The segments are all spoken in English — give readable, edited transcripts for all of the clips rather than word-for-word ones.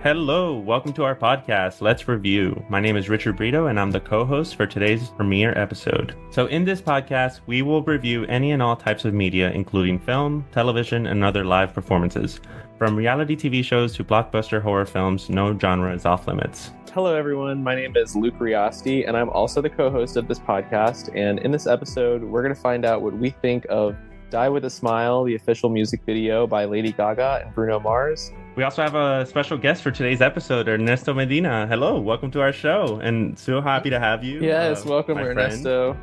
Hello, welcome to our podcast, Let's Review. My name is Richard Brito, and I'm the co-host for today's premiere episode. So in this podcast, we will review any and all types of media, including film, television, and other live performances. From reality TV shows to blockbuster horror films, no genre is off limits. Hello, everyone. My name is Luke Reosti, and I'm also the co-host of this podcast. And in this episode, we're going to find out what we think of Die With a Smile, the official music video by Lady Gaga and Bruno Mars. We also have a special guest for today's episode, Ernesto Medina. Hello, welcome to our show, and so happy to have you. Yes, welcome, Ernesto.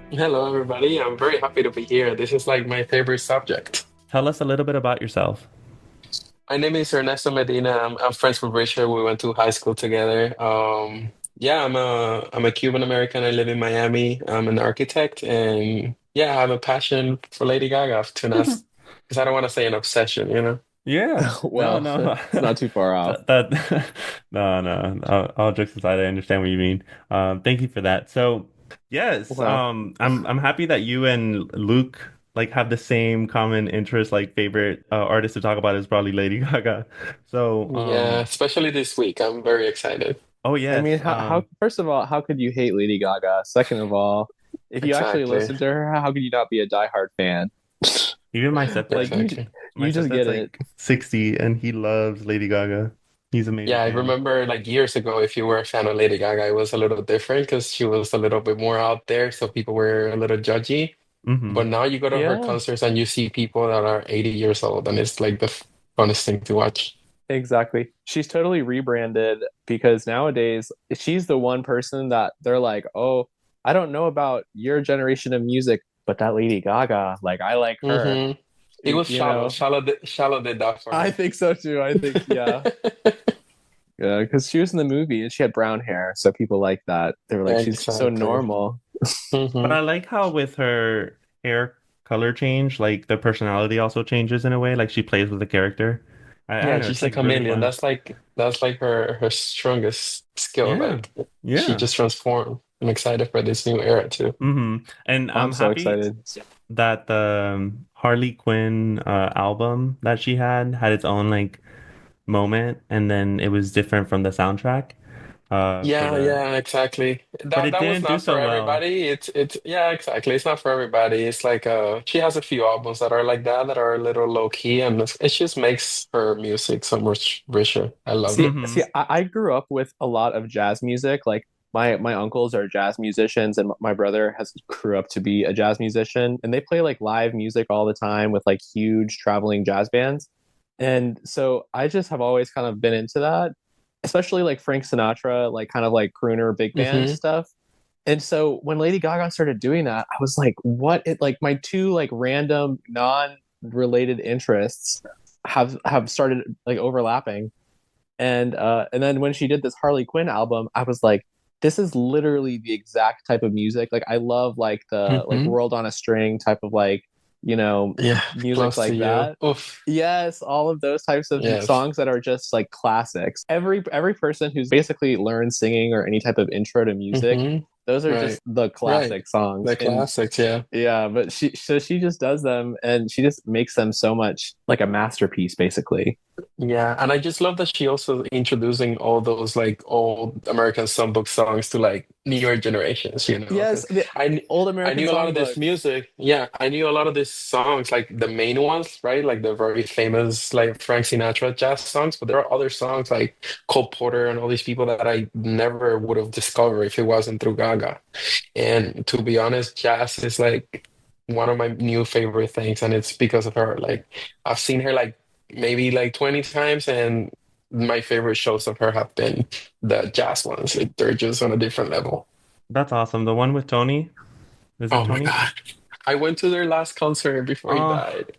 Hello, everybody. I'm very happy to be here. This is like my favorite subject. Tell us a little bit about yourself. My name is Ernesto Medina. I'm friends with Richard. We went to high school together. I'm a Cuban American. I live in Miami. I'm an architect, and I have a passion for Lady Gaga, because I don't want to say an obsession, you know. Yeah, well, no, it's not too far off. No. All jokes aside, I understand what you mean. Thank you for that. So, yes, Wow. I'm happy that you and Luke have the same common interest. Favorite artist to talk about is probably Lady Gaga. So, Yeah, especially this week. I'm very excited. Oh yes. I mean, how first of all, how could you hate Lady Gaga? Second of all, if you actually listen to her, how could you not be a diehard fan? Even my stepdad, you just get it. 60, and he loves Lady Gaga. He's amazing. Yeah, I remember years ago, if you were a fan of Lady Gaga, it was a little different because she was a little bit more out there, so people were a little judgy. Mm-hmm. But now you go to her concerts and you see people that are 80 years old, and it's like the funnest thing to watch. Exactly. She's totally rebranded because nowadays she's the one person that they're like, oh, I don't know about your generation of music, but that Lady Gaga, I like her. Mm-hmm. It was Shallow. Shallow did that for her. I think so too. I think, yeah. Yeah, because she was in the movie and she had brown hair, so people like that. They were like, she's so normal. Mm-hmm. But I like how with her hair color change, the personality also changes in a way. She plays with the character. She's a chameleon. That's like her strongest skill. She just transformed. I'm excited for this new era too. Mm-hmm. And I'm so happy excited that the Harley Quinn album that she had its own moment, and then it was different from the soundtrack. Exactly. But it that was didn't do not so for well. everybody. It's exactly. It's not for everybody. It's she has a few albums that are like that are a little low key, and it just makes her music so much richer. I love it. See, I grew up with a lot of jazz music. My uncles are jazz musicians, and my brother grew up to be a jazz musician, and they play live music all the time with huge traveling jazz bands. And so I just have always kind of been into that, especially Frank Sinatra, crooner big band stuff. And so when Lady Gaga started doing that, I was like, what? My two random non-related interests have started overlapping. And then when she did this Harley Quinn album, I was like, this is literally the exact type of music. I love the World on a String type of music like that. Oof. Yes, all of those types of songs that are just classics. Every person who's basically learned singing or any type of intro to music, those are just the classic songs. The classics, yeah. Yeah, but she just does them, and she just makes them so much like a masterpiece, basically. Yeah, and I just love that she also introducing all those old American songbook songs to newer generations, you know. Yes, old American I knew a lot of this music. Yeah, I knew a lot of these songs, the main ones, right? The very famous Frank Sinatra jazz songs, but there are other songs like Cole Porter and all these people that I never would have discovered if it wasn't through Gaga. And to be honest, jazz is one of my new favorite things, and it's because of her. I've seen her maybe 20 times, and my favorite shows of her have been the jazz ones. They're just on a different level. That's awesome. The one with Tony? Is it Oh Tony? my God. I went to their last concert before he died.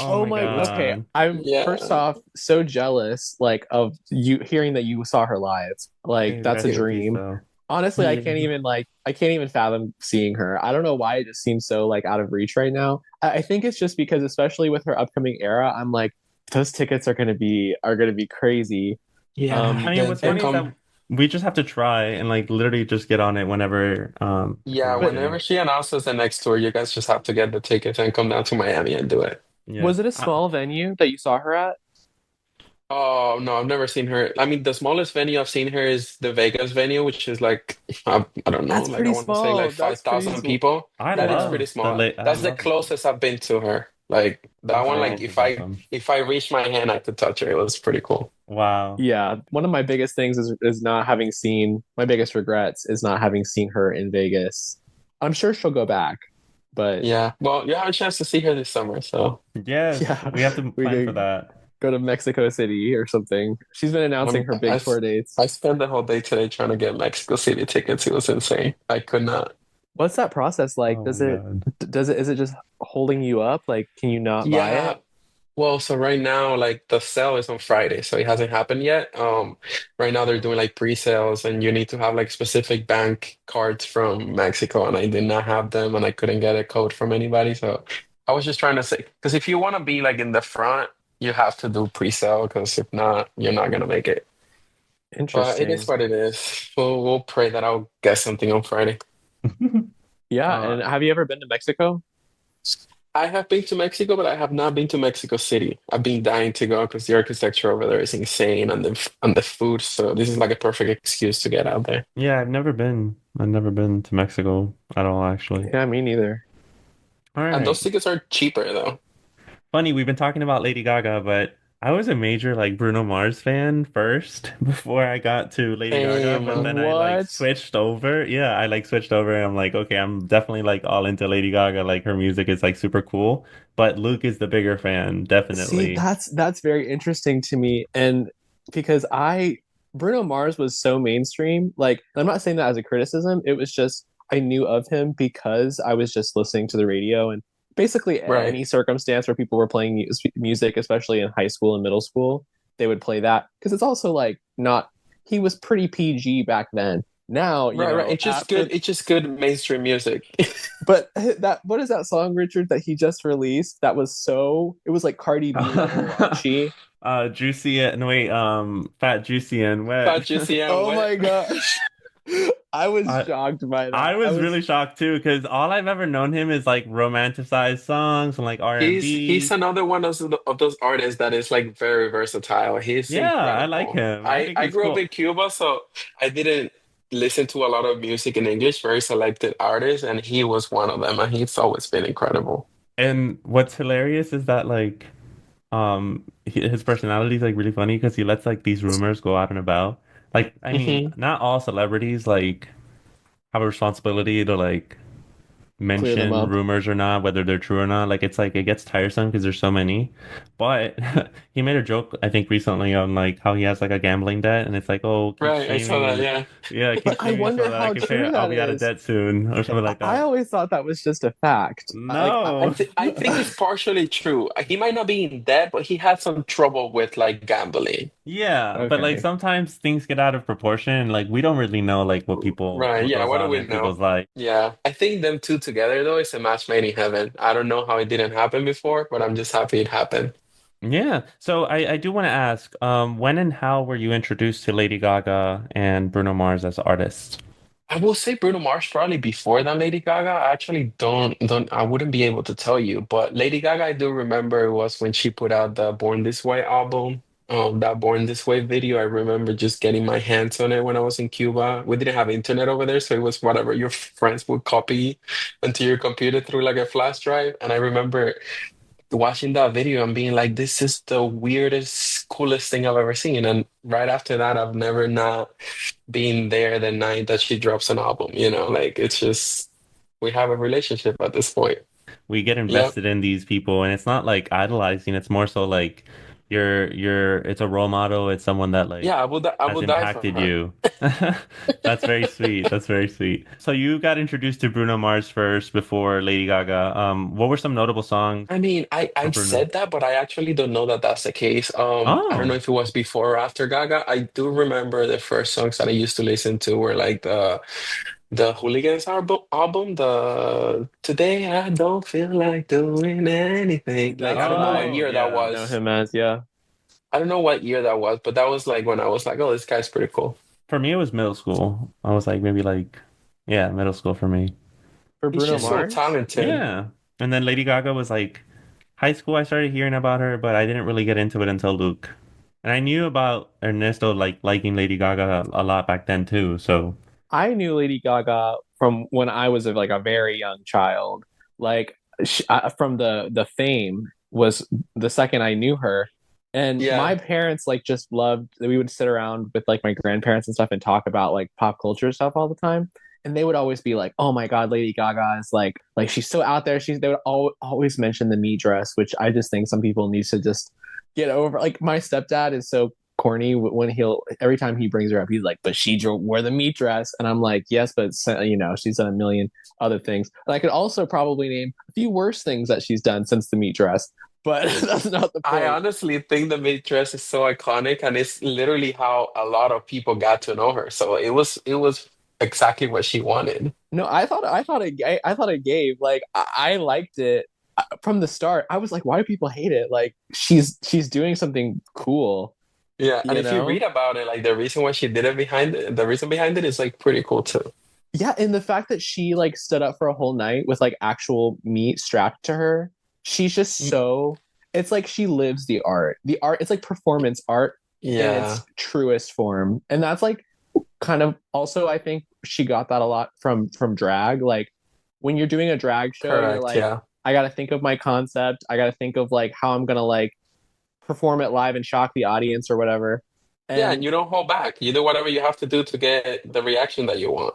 Oh my God. Okay. I'm first off so jealous of you hearing that you saw her live. That's a dream. Honestly, Yeah. I can't even fathom seeing her. I don't know why it just seems so like out of reach right now. I think it's just because, especially with her upcoming era, I'm like, those tickets are gonna be crazy. Yeah, I mean, what's they funny is And that come. we just have to try and like literally just get on it whenever it Yeah, comes but whenever in. she announces the next tour, you guys just have to get the tickets and come down to Miami and do it. Yeah. was it a small venue that you saw her at? Oh no, I've never seen her. I mean, the smallest venue I've seen her is the Vegas venue, which is like I don't know, That's like I pretty want to say like small. That's pretty 5,000 small. people. I That is Yeah. pretty love the small. late. I That's the love Vegas. closest I've been to her. Like that Las one, like Vegas Oh. is awesome. if I reached my hand, I could touch her. It was pretty cool. Wow. Yeah, one of my biggest things is not having seen my biggest regrets is not having seen her in Vegas. I'm sure she'll go back, but Yeah. Well, you have a chance to see her this summer, so Yes, yeah, we have to we plan for could that. go to Mexico City or something. She's been announcing I'm, her I big tour dates. I spent the whole day today trying to get Mexico City tickets. It was insane. I could not. What's that process like? Oh my God. Is it just holding you up? Like, can you not buy Yeah. it? Well, so right now, like the sale is on Friday, so it hasn't happened yet. Right now they're doing like pre-sales, and you need to have like specific bank cards from Mexico, and I did not have them, and I couldn't get a code from anybody. So I was just trying to say, because if you want to be like in the front, you have to do pre-sale, because if not, you're not gonna make it. But it is Interesting. what it is. We'll pray that I'll get something on Friday. Yeah, Uh, and have you ever been to Mexico? I have been to Mexico, but I have not been to Mexico City. I've been dying to go because the architecture over there is insane and the food. So this is like a perfect excuse to get out there. yeah, I've never been. I've never been to Mexico at all, actually. Yeah, me neither. All And right. those tickets are cheaper though. Funny, we've been talking about Lady Gaga, but I was a major like Bruno Mars fan first before I got to Lady Gaga, Same. but then I like What? switched over. Yeah, I like switched over and I'm like, okay, I'm definitely like all into Lady Gaga. Like her music is like super cool, but Luke is the bigger fan, See, definitely. that's very interesting to me, and because I Bruno Mars was so mainstream. Like, I'm not saying that as a criticism. It was just I knew of him because I was just listening to the radio, and basically Right. any circumstance where people were playing music, especially in high school and middle school, they would play that because it's also like not. He was pretty PG back then. Now, Right, right. after It's just good mainstream music. but that what is that song, Richard, that he just released? That was so it was like Cardi B level raunchy. Juicy and no wait, fat, juicy and wet. Fat Juicy and Oh Wet. my gosh. I was I shocked by I that. I was was really shocked too because all I've ever known him is like romanticized songs and like He's R&B. another one of those artists that is like very versatile. He's Yeah, I like incredible. him. I think I he's grew up cool. in Cuba, so I didn't listen to a lot of music in English, very selected artists, and he was one of them, and he's always been incredible. And what's hilarious is that like his personality is like really funny because he lets like these rumors go out and about. Like I mean, Hmm. not all celebrities like have a responsibility to like clear them mention up. rumors or not, whether they're true or not. Like it's like it gets tiresome because there's so many. But he made a joke, I think, recently on like how he has like a gambling debt, and it's like, oh, keep Right, I saw streaming that. me. Yeah. Yeah, keep But I streaming me so wonder that I how can pay. true I'll that be out of is. debt soon or something like I that. always thought that was just a fact. No. I think it's partially true. He might not be in debt, but he had some trouble with like gambling. Yeah, but like Okay. sometimes things get out of proportion. Like we don't really know like Right. what Yeah. goes What do on we in people's know? life. Yeah. I think them two together though is a match made in heaven. I don't know how it didn't happen before, but I'm just happy it happened. Yeah. So I do want to ask, when and how were you introduced to Lady Gaga and Bruno Mars as artists? I will say Bruno Mars probably before than Lady Gaga. I actually don't I wouldn't be able to tell you, but Lady Gaga I do remember it was when she put out the Born This Way album. That Born This Way video, I remember just getting my hands on it when I was in Cuba. We didn't have internet over there, so it was whatever your friends would copy onto your computer through like a flash drive. And I remember watching that video and being like, this is the weirdest, coolest thing I've ever seen. And right after that, I've never not been there the night that she drops an album, like it's just we have a relationship at this point. We get Yep. invested in these people, and it's not like idolizing, it's more so like it's a role model. It's someone that like Yeah, I has would die for impacted her. you. That's very sweet. That's very sweet. So you got introduced to Bruno Mars first before Lady Gaga. What were some notable songs I mean, for I Bruno? said that, but I actually don't know that that's the case. I don't know Oh, if it was before or after Gaga. I do remember the first songs that I used to listen to were like the Hooligans album, the Today I Don't Feel Like Doing Anything. Like That's I what don't know what oh I year that yeah. know was. him as. Yeah. I don't know what year that was, but that was like when I was like, oh, this guy's pretty cool. For me, it was middle school. I was like maybe like yeah, middle school for me. For He's Bruno just so Mars? talented. Yeah. And then Lady Gaga was like high school. I started hearing about her, but I didn't really get into it until Luke. And I knew about Ernesto like liking Lady Gaga a lot back then too. So I knew Lady Gaga from when I was like a very young child. Like from the Fame was the second I knew her, and my Yeah. parents like just loved. We would sit around with like my grandparents and stuff and talk about like pop culture stuff all the time. And they would always be like, "Oh my God, Lady Gaga is like she's so out there." They would always mention the me dress, which I just think some people need to just get over. Like my stepdad is so corny when he'll every time he brings her up, he's like, "But she wore the meat dress," and I'm like, "Yes, but she's done a million other things." And I could also probably name a few worse things that she's done since the meat dress, but that's not the I point. honestly think the maid dress is so iconic, and it's literally how a lot of people got to know her. So it was exactly what she wanted. No, I thought it gave like I liked it from the start. I was like, "Why do people hate it?" Like she's doing something cool, Yeah, and you if you know? read about it, like the reason why she did it behind it, the reason behind it is like pretty cool too. Yeah, and the fact that she like stood up for a whole night with like actual meat strapped to her, she's just Y- so it's like she lives the art. The art, it's like performance art in its Yeah, truest form. And that's like kind of also I think she got that a lot from drag. Like when you're doing a drag show, you're correct. like, Yeah. I gotta think of my concept. I gotta think of like how I'm gonna like perform it live and shock the audience or whatever. Yeah, and And you don't hold back. You do whatever you have to do to get the reaction that you want.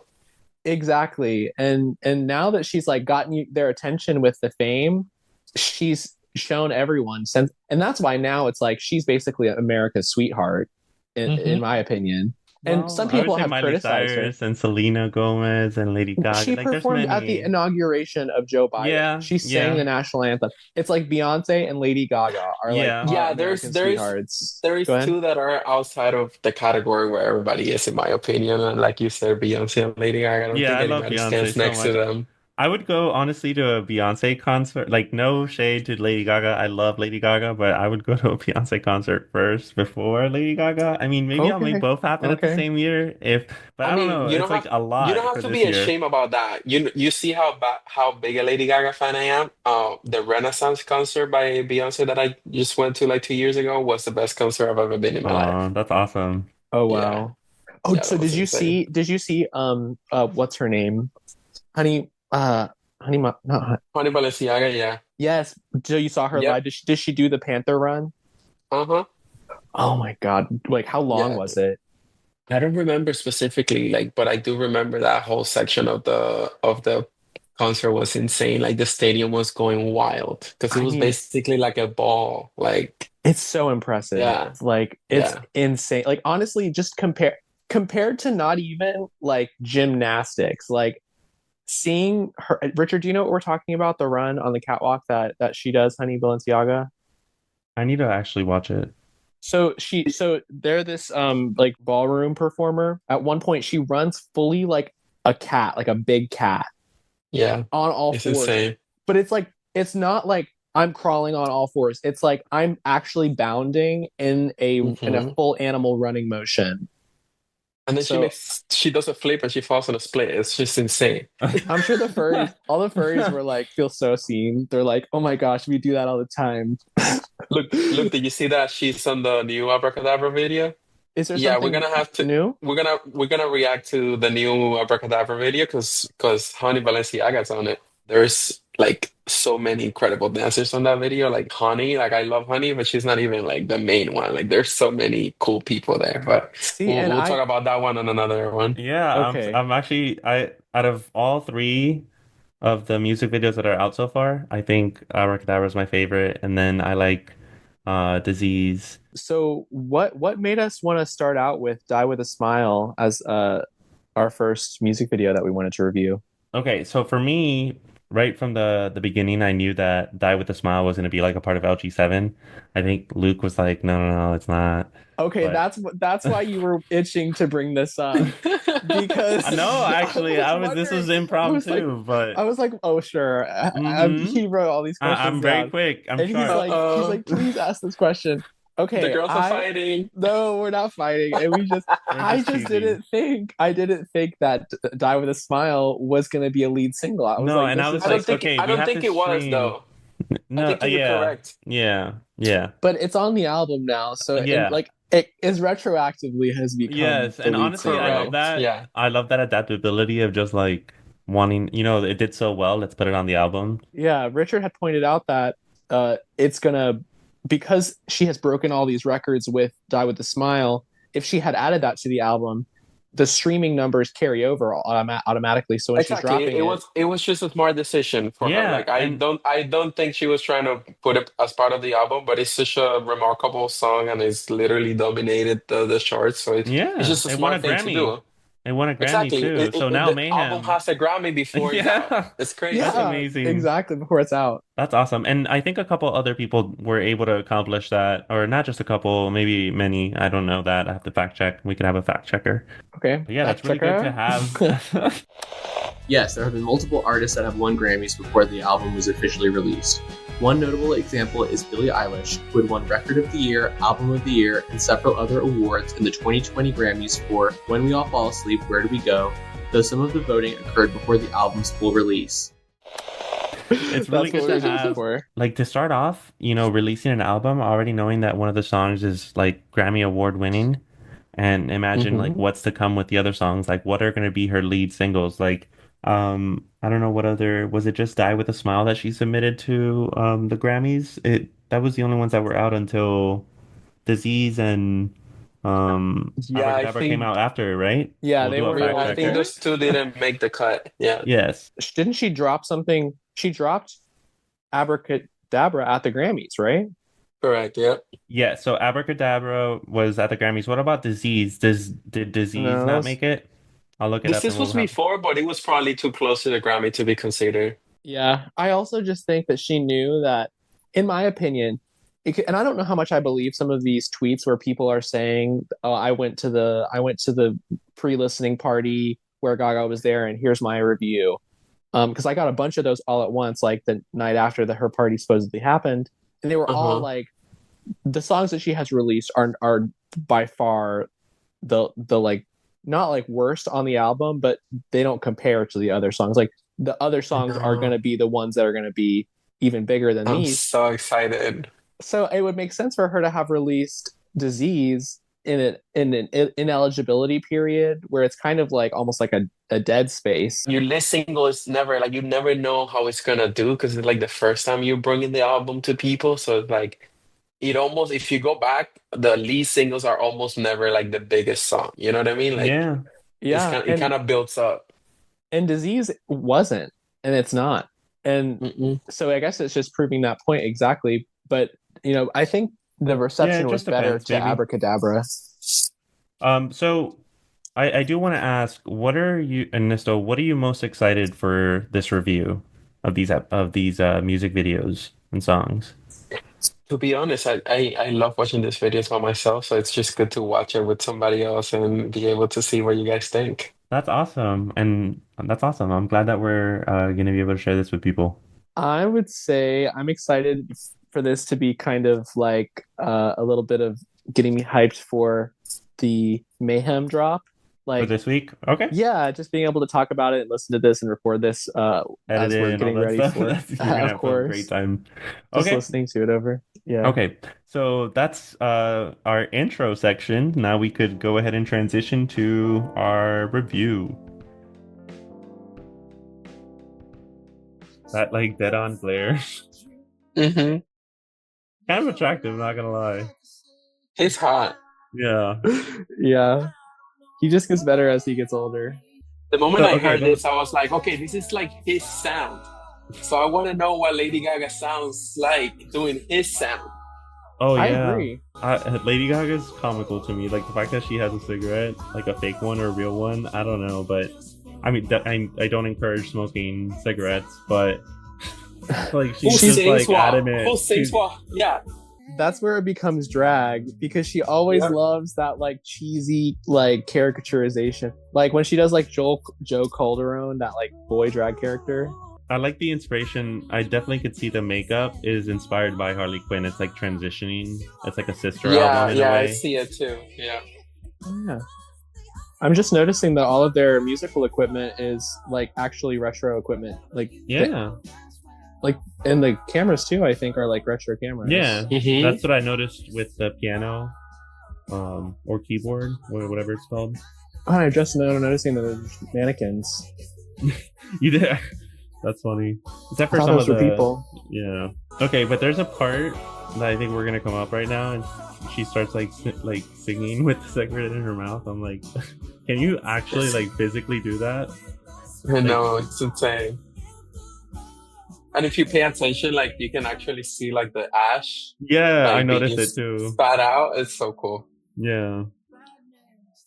exactly. And now that she's like gotten their attention with the Fame, she's shown everyone since, and that's why now it's like she's basically America's sweetheart in Hmm. my opinion. And some well, I would people say have Miley criticized her. Cyrus and Selena Gomez and Lady Gaga. She Like there's performed at the many. inauguration of Joe Biden. Yeah, She sang the yeah, national anthem. It's like Beyonce and Lady Gaga are like yeah. Yeah, American sweethearts. there Go is ahead. two that are outside of the category where everybody is, in my opinion. And like you said, Beyonce and Lady Gaga, I don't Yeah, think I love anybody Beyonce stands so next to much. them. I would go honestly to a Beyonce concert. Like no shade to Lady Gaga. I love Lady Gaga, but I would go to a Beyonce concert first before Lady Gaga. I mean, maybe I'll make Okay. both happen at the Okay. same year if, but I I don't mean, know. It's like a you don't lot have for to this be year. ashamed about that. You see how big a Lady Gaga fan I am. The Renaissance concert by Beyonce that I just went to like 2 years ago was the best concert I've ever been in my Oh, life. that's awesome. Oh Yeah, wow. Oh, yeah, so that was insane. did you see what's her name? Honey Honey not Honey Balenciaga, yeah. Yes. So you saw her live. Yep. Did she do the Panther run? Uh-huh. Oh my God. Like how long Yeah. was it? I don't remember specifically, like, but I do remember that whole section of the concert was insane. Like the stadium was going wild because it I was mean, basically like a ball. Like, it's so impressive. yeah, Like it's yeah. insane. Like honestly, just compared to not even like gymnastics, like seeing her Richard, do you know what we're talking about? The run on the catwalk that she does, Honey Balenciaga? I need to actually watch it. So they're this like ballroom performer. At one point she runs fully like a cat, like a big cat Yeah, on all it's fours. insane. But it's like it's not like I'm crawling on all fours. It's like I'm actually bounding in a Hmm. full animal running motion. And then So she does a flip and she falls on a split. It's just insane. I'm sure all the furries were like feel so seen. They're like, oh my gosh, we do that all the time. Look, did you see that she's on the new Abracadabra video? Is there Yeah, something new? we're gonna react to the new Abracadabra video because Honey Balenciaga's on it. There's like so many incredible dancers on that video. Like Honey, like I love Honey, but she's not even like the main one. Like there's so many cool people there. But See, and we'll I talk about that one on another one. Yeah, okay. I'm actually I out of all three of the music videos that are out so far, I think Abracadabra is my favorite, and then I like Disease. So what made us want to start out with Die with a Smile as our first music video that we wanted to review? Okay, so for me, right from the beginning, I knew that Die with a Smile was going to be like a part of LG7. I think Luke was like, no, no, no, it's not. Okay, But that's why you were itching to bring this up, because no, actually, this was wondering, impromptu, but I was like, oh sure. hmm He wrote all these questions I'm very down, quick. I'm and sharp. he's like, please ask this question. The Okay, girls are fighting. no, we're not fighting, and We're I just just teasing. I didn't think that Die with a Smile was gonna be a lead single. I was No, like, and I this was is I don't like, just, think okay, I we don't have think to it was stream. though. I No, think you're yeah, correct. yeah, yeah, but it's on the album now, so and yeah. like it is retroactively has become Yes, the and lead honestly, I love single. Correct. that. Yeah. I love that adaptability of just like wanting, it did so well. Let's put it on the album. Yeah, Richard had pointed out that it's gonna, because she has broken all these records with Die with a Smile. If she had added that to the album, the streaming numbers carry over automatically. So when she's Exactly. dropping it, It was just a smart decision for her. Yeah, Like and I don't think she was trying to put it as part of the album, but it's such a remarkable song and it's literally dominated the charts. So it's yeah, just a it won a smart thing to Grammy. do. It won a Grammy Exactly. too. So now The album Mayhem. has a Grammy before it's out. Yeah, It's that's crazy. yeah, amazing. exactly before it's out. That's awesome. And I think a couple other people were able to accomplish that, or not just a couple, maybe many. I don't know that. I have to fact check. We could have a fact checker. Okay, But yeah, fact that's really good to checker. have. Yes, there have been multiple artists that have won Grammys before the album was officially released. One notable example is Billie Eilish, who had won Record of the Year, Album of the Year, and several other awards in the 2020 Grammys for When We All Fall Asleep, Where Do We Go?, though some of the voting occurred before the album's full release. It's really That's good what to we're looking have, for. like, to start off, releasing an album already knowing that one of the songs is like Grammy Award winning, and imagine like Mhm. what's to come with the other songs. Like, what are going to be her lead singles? Like, I don't know what other, was it just Die with a Smile that she submitted to the Grammys? That was the only ones that were out until Disease and Yeah, I Abracadabra came think out after, right? Yeah, We'll they do a were yeah, fact I think checker. those two didn't make the cut. Yeah. Yes. Didn't she drop something? She dropped Abracadabra at the Grammys, right? Correct. Yeah. Yeah, so Abracadabra was at the Grammys. What about Disease? Did Disease No, that not was, make it? I'll look it up and This we'll was have. before, but it was probably too close to the Grammy to be considered. yeah. I also just think that she knew that, in my opinion, and I don't know how much I believe some of these tweets where people are saying, "Oh, I went to the pre-listening party where Gaga was there, and here's my review." Because I got a bunch of those all at once, like the night after her party supposedly happened, and they were all Uh-huh. like, the songs that she has released are by far the like, not like worst on the album, but they don't compare to the other songs. Like the other I songs are going know. to be the ones that are going to be even bigger than I'm these. so excited. So it would make sense for her to have released Disease in an ineligibility period where it's kind of like almost like a dead space. Your lead single is never like you never know how it's gonna do because it's like the first time you're bringing the album to people. So it's like it almost if you go back, the lead singles are almost never like the biggest song. You know what I mean? Like Yeah. Yeah, it kind of builds up. and Disease wasn't, and it's not. And Mm-mm. so I guess it's just proving that point exactly. But I think the Yeah, reception it was just better depends, to maybe. Abracadabra. So I do want to ask, what are you, Ernesto, what are you most excited for this review of these music videos and songs? To be honest, I love watching these videos by myself, so it's just good to watch it with somebody else and be able to see what you guys think. That's awesome. And that's awesome. I'm glad that we're going to be able to share this with people. I would say I'm excited for this to be kind of like a little bit of getting me hyped for the Mayhem drop. For Like, this week? Okay. yeah, just being able to talk about it and listen to this and record this Edit as it we're and all getting that ready stuff. for it. You're gonna Of have a great course, time. just Okay. listening to it over. Yeah. Okay. So that's our intro section. Now we could go ahead and transition to our review. That like dead on glare. Mm-hmm. Kind of attractive, not gonna lie. He's hot. Yeah. Yeah. He just gets better as he gets older. The moment I Okay, heard this, I was like, okay, this is like his sound. So I want to know what Lady Gaga sounds like doing his sound. Oh I yeah, agree. Lady Gaga's comical to me. Like the fact that she has a cigarette, like a fake one or a real one. I don't know, but I mean, I don't encourage smoking cigarettes, but like Who she's just sings like what? adamant. Who sings what? Yeah. That's where it becomes drag because she always Yeah. loves that like cheesy like caricaturization. Like when she does like Joe Calderone, that like boy drag character. I like the inspiration. I definitely could see the makeup is inspired by Harley Quinn. It's like transitioning. It's like a sister album in a I way. see it too. Yeah. Yeah. I'm just noticing that all of their musical equipment is like actually retro equipment. Like Yeah, and the cameras too, I think, are like retro cameras. yeah. Mhm. That's what I noticed with the piano, or keyboard, or whatever it's called. Oh, I'm just noticing the mannequins. You did. That's funny. Except for I thought some of those were the people. Yeah. Okay, but there's a part that I think we're gonna come up right now, and she starts like singing with the cigarette in her mouth. I'm like, can you actually like physically do that? I know, it's insane. And if you pay attention, like you can actually see like the ash Yeah, I like noticed being it too. spat out. It's so cool. Yeah.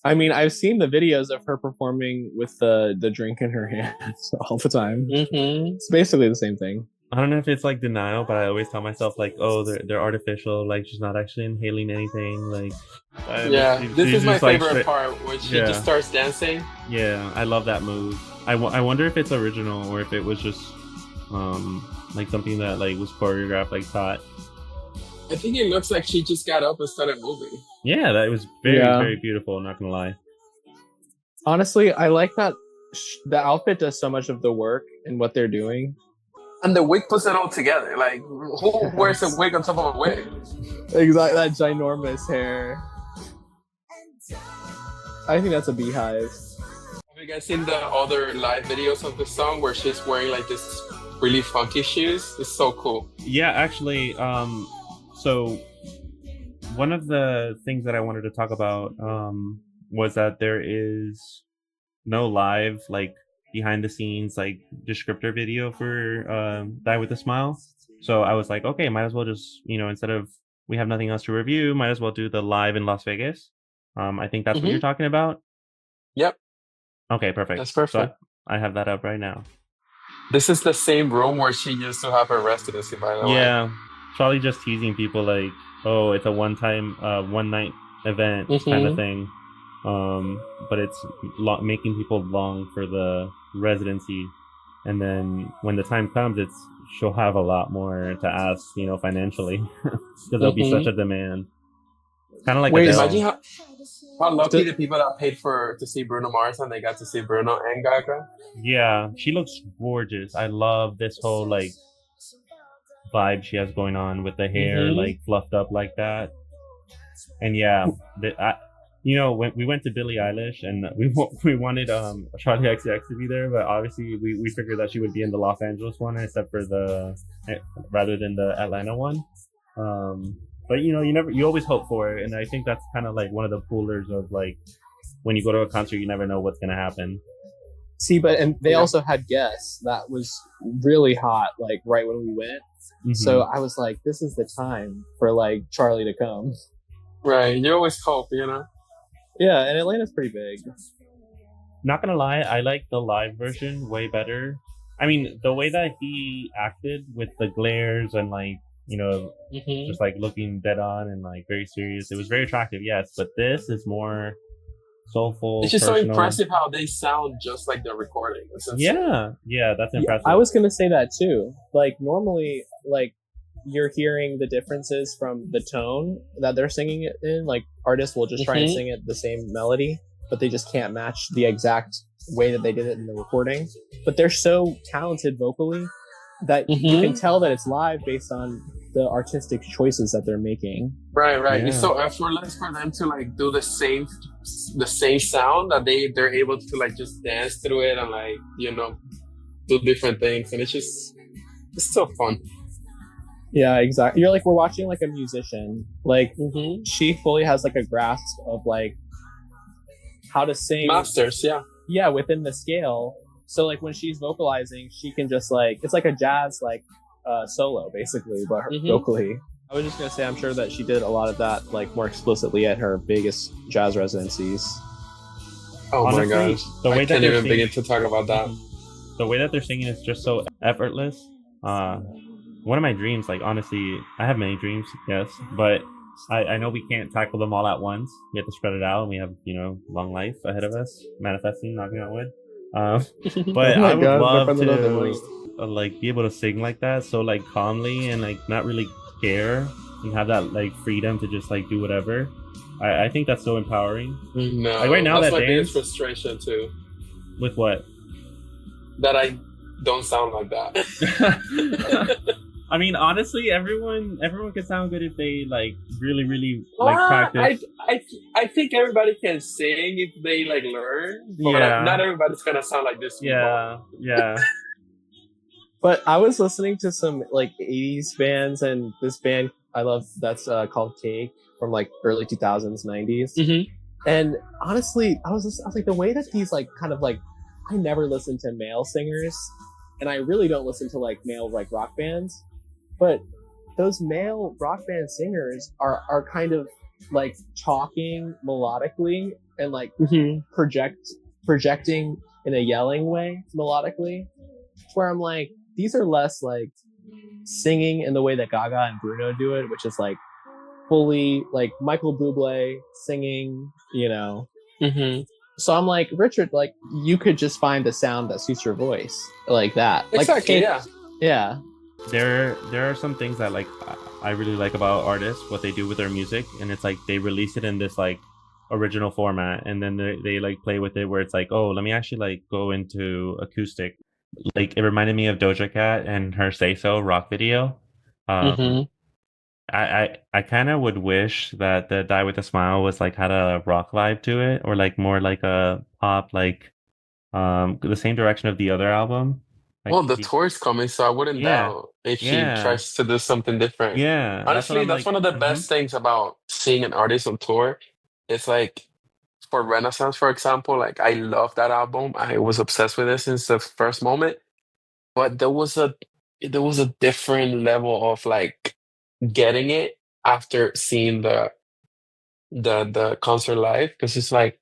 I mean, I've seen the videos of her performing with the drink in her hands all the time. Mm-hmm. It's basically the same thing. I don't know if it's like denial, but I always tell myself like, oh, they're artificial. Like she's not actually inhaling anything. Like, Yeah, this she's is my just, like, favorite part when she Yeah. just starts dancing. Yeah, I love that move. I wonder if it's original or if it was just like something that like was choreographed, like taught. I think it looks like she just got up and started moving. Yeah, that was very Yeah. very beautiful. Not gonna lie. Honestly, I like that the outfit does so much of the work in what they're doing. And the wig puts it all together. Like, who wears a wig on top of a wig? Exactly, that ginormous hair. I think that's a beehive. Have you guys seen the other live videos of the song where she's wearing like this really funky shoes? It's so cool. Yeah, actually, so one of the things that I wanted to talk about was that there is no live like behind the scenes like descriptor video for Die with a Smile. So I was like, okay, might as well just, instead of we have nothing else to review, might as well do the live in Las Vegas. I think that's what you're talking about. Yep, Okay, perfect. that's perfect. So I have that up right now. This is the same room where she used to have her residency, by the way. Yeah, probably just teasing people like, oh, it's a one night event kind of thing. But it's making people long for the residency, and then when the time comes, she'll have a lot more to ask, financially, because there'll be such a demand. It's kind of like Wait, Adele. Imagine how lucky the people that paid to see Bruno Mars and they got to see Bruno and Gaga. Yeah, she looks gorgeous. I love this whole like vibe she has going on with the hair like fluffed up like that. And yeah, when we went to Billie Eilish and we wanted Charlie XCX to be there, but obviously we figured that she would be in the Los Angeles one except for rather than the Atlanta one. But you always hope for it, and I think that's kind of like one of the pullers of like when you go to a concert, you never know what's gonna happen. See, and they also had guests that was really hot, like right when we went. Mm-hmm. So I was like, this is the time for like Charlie to come. Right, you always hope, Yeah, and Atlanta's pretty big. Not gonna lie, I like the live version way better. I mean, the way that he acted with the glares and like, just like looking dead on and like very serious. It was very attractive, yes, but this is more soulful. It's just personal. so impressive how they sound just like the recording. Yeah, that's impressive. I was gonna say that too. Like normally, like you're hearing the differences from the tone that they're singing it in. Like artists will just try and sing it the same melody, but they just can't match the exact way that they did it in the recording. But they're so talented vocally that you can tell that it's live based on the artistic choices that they're making. Right. Yeah. It's so effortless for them to like do the same sound that they're able to like just dance through it and like do different things, and it's so fun. Yeah, exactly. We're watching like a musician. Like she fully has like a grasp of like how to sing Masters, yeah, within the scale. So like when she's vocalizing, she can just like, it's like a jazz like solo basically, but her vocally. I was just gonna say, I'm sure that she did a lot of that, like more explicitly at her biggest jazz residencies. Oh Honestly, my gosh, the way I that can't they're even begin singing, to talk about that. the way that they're singing is just so effortless. One of my dreams, like honestly, I have many dreams, yes, but I know we can't tackle them all at once. We have to spread it out, and we have long life ahead of us, manifesting, knocking on wood. But Oh my I would God, my love friend loved Emily. to like be able to sing like that, so like calmly and like not really care and have that like freedom to just like do whatever. I think that's so empowering. No, Like right now, that's that my biggest dance frustration too. with what? That I don't sound like that. I mean, honestly, everyone can sound good if they like really like practice. I think everybody can sing if they like learn, but Yeah. not everybody's gonna sound like this. Yeah. But I was listening to some like 80s bands, and this band I love that's called Cake from like early 2000s, 90s. Mm-hmm. And honestly, I was like, the way that these like kind of like, I never listen to male singers, and I really don't listen to like male like rock bands, but those male rock band singers are kind of like talking melodically and like projecting in a yelling way melodically, where I'm like, these are less like singing in the way that Gaga and Bruno do it, which is like fully like Michael Bublé singing, Mm-hmm. So I'm like, Richard, like you could just find a sound that suits your voice like that. Exactly. Like, yeah. There are some things that like I really like about artists, what they do with their music, and it's like they release it in this like original format, and then they like play with it where it's like, oh, let me actually like go into acoustic. Like it reminded me of Doja Cat and her Say So rock video. Mm-hmm. I kind of would wish that the Die with a Smile was like had a rock vibe to it, or like more like a pop, like the same direction of the other album. Like Well, the tour's coming, so I wouldn't yeah, doubt if she yeah, tries to do something different. yeah. That's what Honestly, I'm that's like. one of the best things about seeing an artist on tour. It's like for Renaissance, for example, like I love that album. I was obsessed with it since the first moment. But there was a different level of like getting it after seeing the concert live, because it's like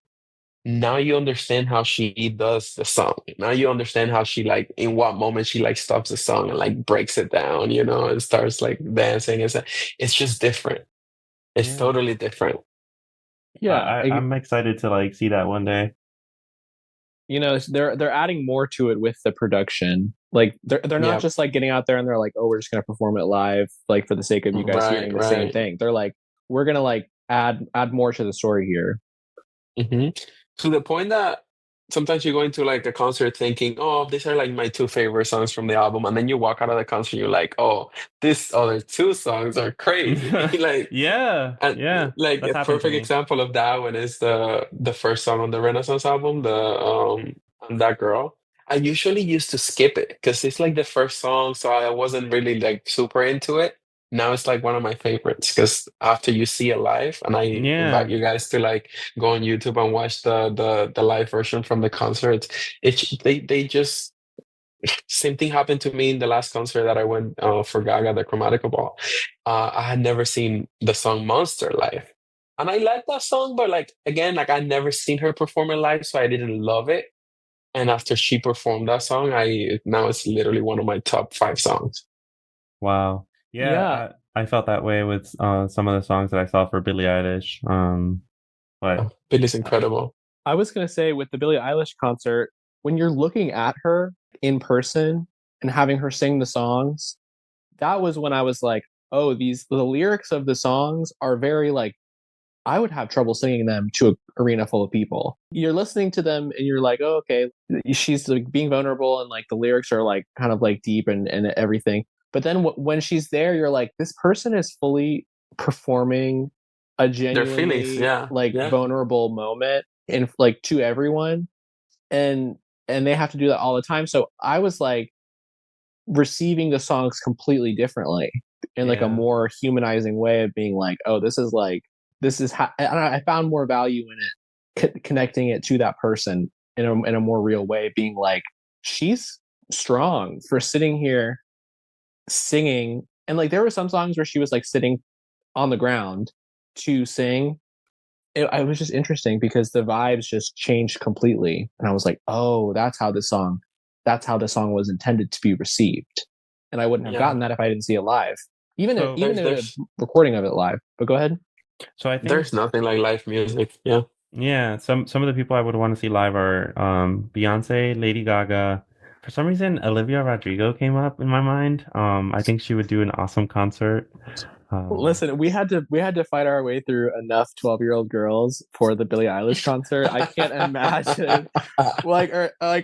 now you understand how she does the song. Now you understand how she like in what moment she like stops the song and like breaks it down, and starts like dancing. It's just different. It's Yeah. totally different. Yeah. I'm excited to like see that one day. They're adding more to it with the production. Like they're not Yep. just like getting out there and they're like, oh, we're just gonna perform it live, like for the sake of you guys hearing the same Right. thing. They're like, we're gonna like add more to the story here. Hmm. To the point that sometimes you go into like a concert thinking, "Oh, these are like my two favorite songs from the album," and then you walk out of the concert, and you're like, "Oh, these other two songs are crazy!" Like, and Yeah. like That's a happened to perfect me. example of that one is the first song on the Renaissance album, the "I'm That Girl." I usually used to skip it because it's like the first song, so I wasn't really like super into it. Now it's like one of my favorites because after you see it live, and I invite Yeah. you guys to like go on YouTube and watch the live version from the concert. They just same thing happened to me in the last concert that I went for Gaga, the Chromatica Ball. I had never seen the song Monster live, and I like that song, but like again, like I never seen her perform it live, so I didn't love it. And after she performed that song, now it's literally one of my top 5 songs. Wow. Yeah. Yeah. I felt that way with some of the songs that I saw for Billie Eilish. But Oh, Billy's incredible. I was gonna say with the Billie Eilish concert, when you're looking at her in person and having her sing the songs, that was when I was like, oh, the lyrics of the songs are very like, I would have trouble singing them to an arena full of people. You're listening to them and you're like, oh, okay, she's like being vulnerable and like the lyrics are like kind of like deep and everything. But then when she's there, you're like, this person is fully performing a Their feelings, genuinely yeah. like Yeah. vulnerable moment and like to everyone. And they have to do that all the time. So I was like receiving the songs completely differently in like a Yeah. more humanizing way of being like, oh, this is how I found more value in it, connecting it to that person in a more real way, being like, she's strong for sitting here singing And like there were some songs where she was like sitting on the ground to sing. It was just interesting because the vibes just changed completely, and I was like, oh, that's how the song was intended to be received. And I wouldn't have gotten that if I didn't see it live, even So if a recording of it live. But go ahead. So I think there's nothing like live music. Yeah. yeah, some of the people I would want to see live are Beyonce, Lady Gaga. For some reason, Olivia Rodrigo came up in my mind. I think she would do an awesome concert. Listen, we had to fight our way through enough 12-year-old girls for the Billie Eilish concert. I can't imagine. Like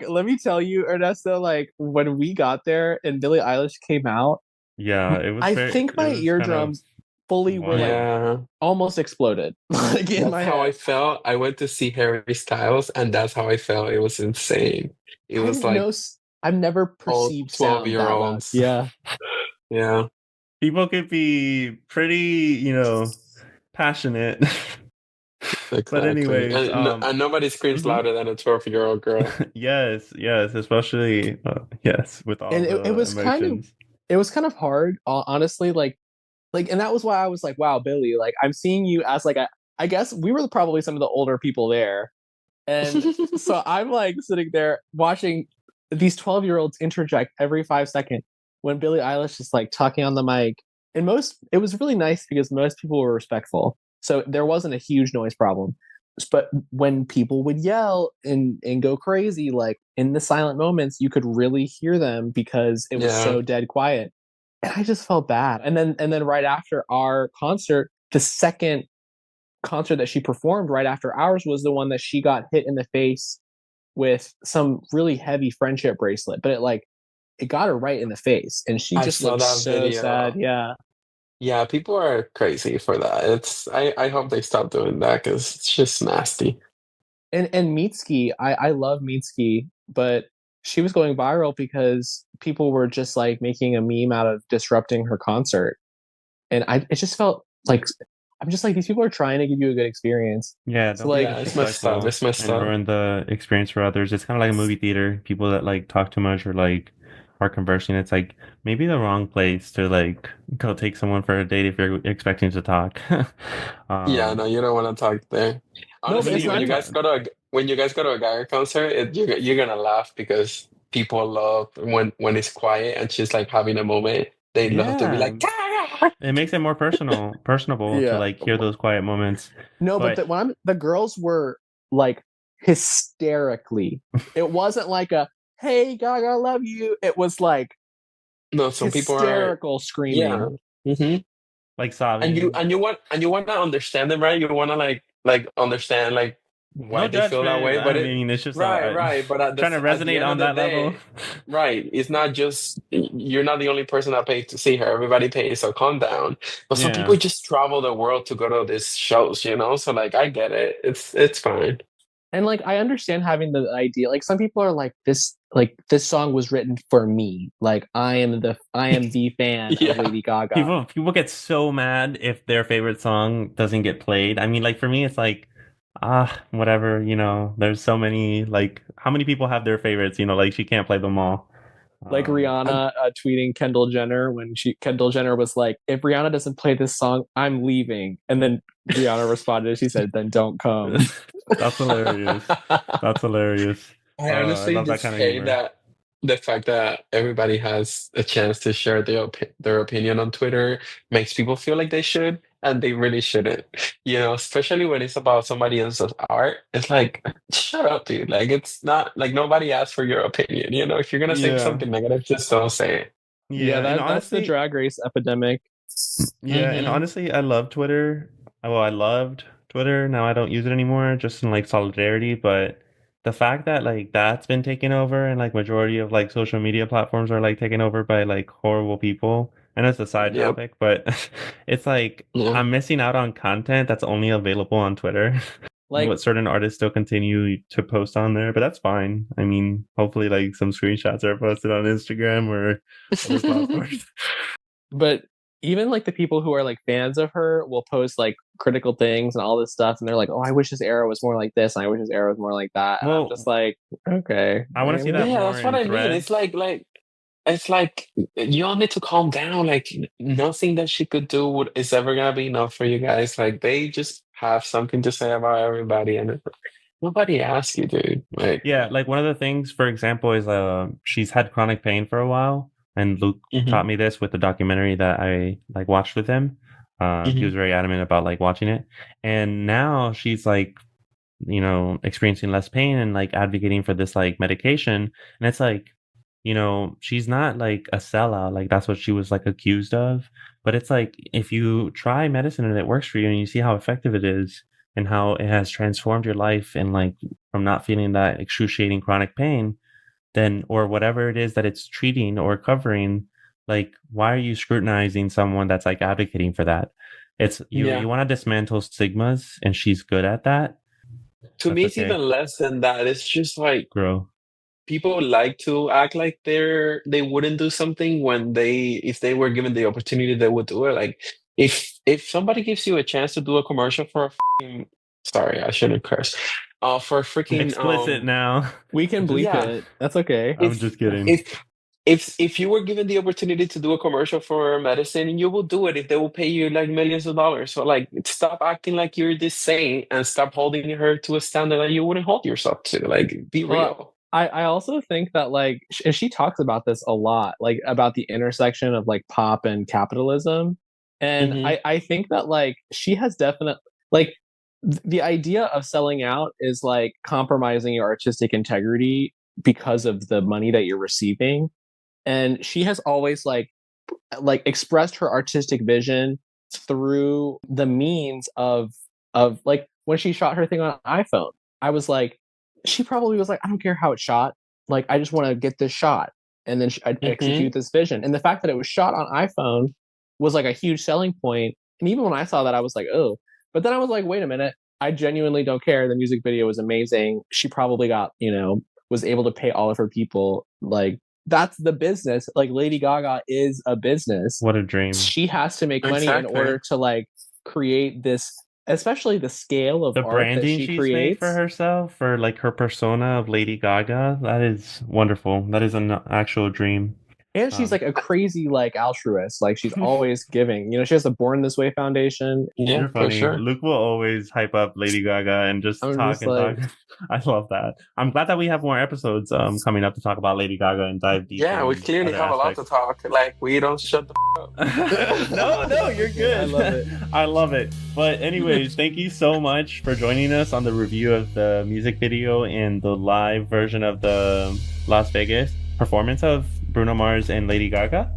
let me tell you, Ernesto, like when we got there and Billie Eilish came out, yeah, it was. I think my eardrums fully were like almost exploded. Like in my how head. I felt. I went to see Harry Styles, and that's how I felt. It was insane. It was like I've never perceived sound that loud. 12-year-olds. Yeah. Yeah. People could be pretty, passionate. Exactly. But anyways, and nobody screams louder than a 12-year-old girl. yes, especially yes, with all and the it was emotions. It was kind of hard, honestly. Like, and that was why I was like, wow, Billy, like I'm seeing you as like I guess we were probably some of the older people there, and so I'm like sitting there watching these 12-year-olds interject every 5 seconds when Billie Eilish is like talking on the mic. And it was really nice because most people were respectful, so there wasn't a huge noise problem. But when people would yell and go crazy, like in the silent moments, you could really hear them because it was so dead quiet. And I just felt bad. And then right after our concert, the second concert that she performed right after ours was the one that she got hit in the face with some really heavy friendship bracelet. But it got her right in the face, and she just looked so sad. Yeah, people are crazy for that. I hope they stop doing that because it's just nasty. And Mitski, I love Mitski, but she was going viral because people were just like making a meme out of disrupting her concert. And it just felt like, I'm just like, these people are trying to give you a good experience. Yeah, so like, it's messed up. It's messed up. And ruin the experience for others. It's kind of like a movie theater. People that like talk too much or like are conversing. It's like maybe the wrong place to like go take someone for a date if you're expecting to talk. Yeah, no, you don't want to talk there. Honestly, when you guys go to a Gaga concert, you're gonna laugh because people love when it's quiet and she's like having a moment. They love to be like, Gaga! It makes it more personable to like hear those quiet moments. No, but the girls were like hysterically. It wasn't like a "Hey Gaga, I love you." It was like some people are hysterical screaming. Yeah. Mm-hmm. Like sobbing. And you want to understand them, right? You want to like understand like why they feel that way. But it's just right. But trying to resonate on that level. Right. It's not just you're not the only person that paid to see her. Everybody pays, so calm down. But some people just travel the world to go to these shows, So like I get it. It's fine. And like I understand having the idea. Like some people are like this song was written for me. Like I am the fan of Lady Gaga. People get so mad if their favorite song doesn't get played. I mean, like for me, it's like whatever. There's so many. Like how many people have their favorites? Like she can't play them all. Like Rihanna tweeting Kendall Jenner when Kendall Jenner was like, if Rihanna doesn't play this song, I'm leaving. And then Rihanna responded, she said, then don't come. That's hilarious. That's hilarious. I honestly just hate that the fact that everybody has a chance to share their opinion on Twitter makes people feel like they should, and they really shouldn't. Especially when it's about somebody else's art. It's like, shut up, dude. Like, it's not like nobody asked for your opinion. If you're gonna say something negative, just don't say it. Yeah, that's the drag race epidemic. Yeah, and honestly, I love Twitter. Well, I loved Twitter. Now I don't use it anymore, just in like solidarity. But the fact that like that's been taken over and like majority of like social media platforms are like taken over by like horrible people. And it's a side topic, but it's like I'm missing out on content that's only available on Twitter. Like what certain artists still continue to post on there, but that's fine. I mean, hopefully like some screenshots are posted on Instagram or other platforms. But even like the people who are like fans of her will post like critical things and all this stuff, and they're like, "Oh, I wish his era was more like this, and I wish his era was more like that." And I'm just like, okay, I want to see that. Yeah, more that's what I mean. It's like it's like you all need to calm down. Like nothing that she could do is ever gonna be enough for you guys. Like they just have something to say about everybody, and nobody asked you, dude. Like, Yeah, like one of the things, for example, is she's had chronic pain for a while, and Luke taught me this with the documentary that I like watched with him. He was very adamant about like watching it, and now she's like, you know, experiencing less pain and like advocating for this like medication, and it's like, you know, she's not like a sellout, like that's what she was like accused of, but it's like if you try medicine and it works for you and you see how effective it is and how it has transformed your life and like from not feeling that excruciating chronic pain, then or whatever it is that it's treating or covering, like why are you scrutinizing someone that's like advocating for that? It's you want to dismantle stigmas, and she's good at that. To That's me, it's okay. even less than that. It's just like Grow. people like to act like they wouldn't do something when if they were given the opportunity, they would do it. Like if somebody gives you a chance to do a commercial for sorry, I shouldn't curse. For a freaking Explicit now. We can bleep it. That's okay. I'm just kidding. If you were given the opportunity to do a commercial for medicine, you will do it if they will pay you like millions of dollars. So like stop acting like you're this saint and stop holding her to a standard that you wouldn't hold yourself to. Like be real. I also think that like and she talks about this a lot, like about the intersection of like pop and capitalism. And I think that like she has definite like the idea of selling out is like compromising your artistic integrity because of the money that you're receiving. And she has always like expressed her artistic vision through the means of like when she shot her thing on iPhone. I was like, she probably was like, I don't care how it's shot, like I just want to get this shot, and then I'd execute this vision. And the fact that it was shot on iPhone was like a huge selling point. And even when I saw that, I was like, oh. But then I was like, wait a minute, I genuinely don't care. The music video was amazing. She probably got, you know, was able to pay all of her people. Like that's the business. Like Lady Gaga is a business. What a dream. She has to make money in order to like create this, especially the scale of the art branding that she she's creates made for herself, for like her persona of Lady Gaga. That is wonderful. That is an actual dream. And she's like a crazy like altruist. Like she's always giving. You know, she has the Born This Way Foundation. Yeah, You're funny. for sure. Luke will always hype up Lady Gaga and just talk. I love that. I'm glad that we have more episodes coming up to talk about Lady Gaga and dive deep. Yeah, we clearly have a lot to talk. Like we don't shut the up. No, you're good. I love it. I love it. But anyways, thank you so much for joining us on the review of the music video and the live version of the Las Vegas performance of Bruno Mars and Lady Gaga.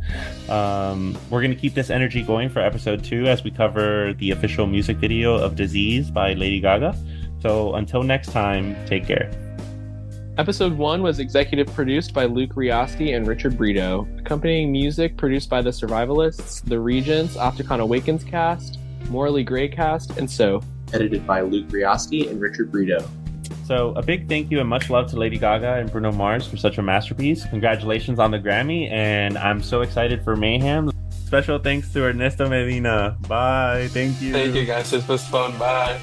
We're going to keep this energy going for episode 2 as we cover the official music video of Disease by Lady Gaga. So until next time, take care. Episode 1 was executive produced by Luke Reosti and Richard Brito. Accompanying music produced by The Survivalists, The Regents, Opticon Awakens cast, Morally Grey cast, and So. Edited by Luke Reosti and Richard Brito. So a big thank you and much love to Lady Gaga and Bruno Mars for such a masterpiece. Congratulations on the Grammy, and I'm so excited for Mayhem. Special thanks to Ernesto Medina. Bye. Thank you. Thank you, guys. This was fun. Bye.